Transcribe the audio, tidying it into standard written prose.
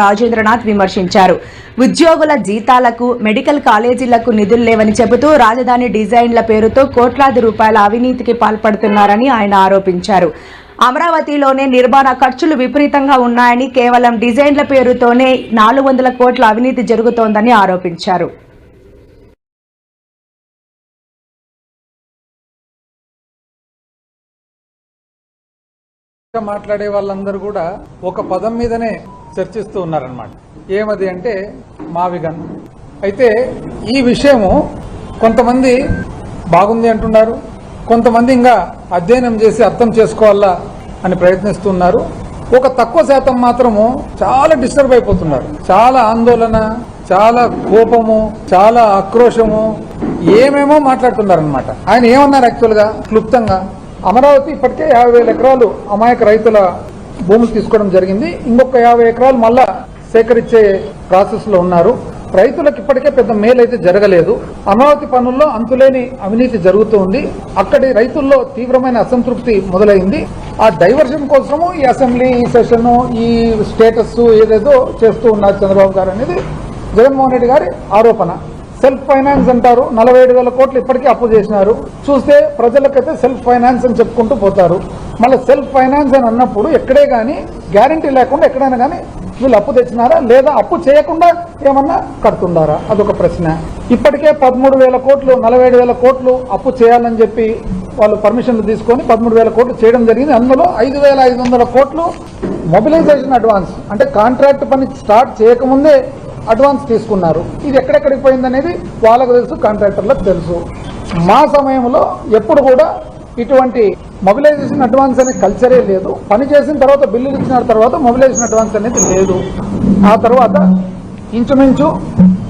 రాజేంద్రనాథ్ విమర్శించారు. ఉద్యోగుల జీతాలకు, మెడికల్ కాలేజీలకు నిధులు లేవని చెబుతూ రాజధాని డిజైన్ల పేరుతో కోట్లాది రూపాయల అవినీతికి పాల్పడుతున్నారని ఆయన ఆరోపించారు. అమరావతిలోనే నిర్మాణ ఖర్చులు విపరీతంగా ఉన్నాయని, కేవలం డిజైన్ల పేరుతోనే 400 కోట్ల అవినీతి జరుగుతోందని ఆరోపించారు. మాట్లాడే వాళ్ళందరూ కూడా ఒక పదం మీదనే చర్చిస్తూ ఉన్నారన్నమాట. ఏమది అంటే మావిగన్. అయితే ఈ విషయము కొంతమంది బాగుంది అంటున్నారు, కొంతమంది ఇంకా అధ్యయనం చేసి అర్థం చేసుకోవాలా అని ప్రయత్నిస్తున్నారు. ఒక తక్కువ శాతం మాత్రము చాలా డిస్టర్బ్ అయిపోతున్నారు. చాలా ఆందోళన, చాలా కోపము, చాలా ఆక్రోశము, ఏమేమో మాట్లాడుతున్నారన్నమాట. ఆయన ఏమన్నారు యాక్చువల్గా క్లుప్తంగా, అమరావతి ఇప్పటికే 50,000 ఎకరాలు అమాయక రైతుల భూములు తీసుకోవడం జరిగింది. ఇంకొక 50 ఎకరాలు మళ్ళా సేకరించే ప్రాసెస్ లో ఉన్నారు. రైతులకు ఇప్పటికే పెద్ద మేలు అయితే జరగలేదు. అమరావతి పనుల్లో అంతులేని అవినీతి జరుగుతూ ఉంది. అక్కడి రైతుల్లో తీవ్రమైన అసంతృప్తి మొదలైంది. ఆ డైవర్షన్ కోసము ఈ అసెంబ్లీ, ఈ సెషన్, ఈ స్టేటస్ ఏదేదో చేస్తూ ఉన్నారు చంద్రబాబు గారు అనేది జగన్మోహన్ రెడ్డి గారి ఆరోపణ. సెల్ఫ్ ఫైనాన్స్ అంటారు. 47,000 కోట్లు ఇప్పటికీ అప్పు చేసినారు. చూస్తే ప్రజలకైతే సెల్ఫ్ ఫైనాన్స్ అని చెప్పుకుంటూ పోతారు. మళ్ళీ సెల్ఫ్ ఫైనాన్స్ అని అన్నప్పుడు ఎక్కడే కానీ గ్యారంటీ లేకుండా ఎక్కడైనా కానీ వీళ్ళు అప్పు తెచ్చినారా, లేదా అప్పు చేయకుండా ఏమన్నా కడుతుండారా, అదొక ప్రశ్న. ఇప్పటికే 13,000 కోట్లు, 47,000 కోట్లు అప్పు చేయాలని చెప్పి వాళ్ళు పర్మిషన్లు తీసుకొని 13,000 కోట్లు చేయడం జరిగింది. అందులో 5,500 కోట్లు మొబిలైజేషన్ అడ్వాన్స్, అంటే కాంట్రాక్ట్ పని స్టార్ట్ చేయకముందే అడ్వాన్స్ తీసుకున్నారు. ఇది ఎక్కడెక్కడికి పోయిందనేది వాళ్ళకు తెలుసు, కాంట్రాక్టర్లకు తెలుసు. మా సమయంలో ఎప్పుడు కూడా ఇటువంటి మొబిలైజేషన్ అడ్వాన్స్ అనే కల్చరే లేదు. పని చేసిన తర్వాత బిల్లులు ఇచ్చిన తర్వాత మొబిలైజేషన్ అడ్వాన్స్ అనేది లేదు. ఆ తర్వాత ఇంచుమించు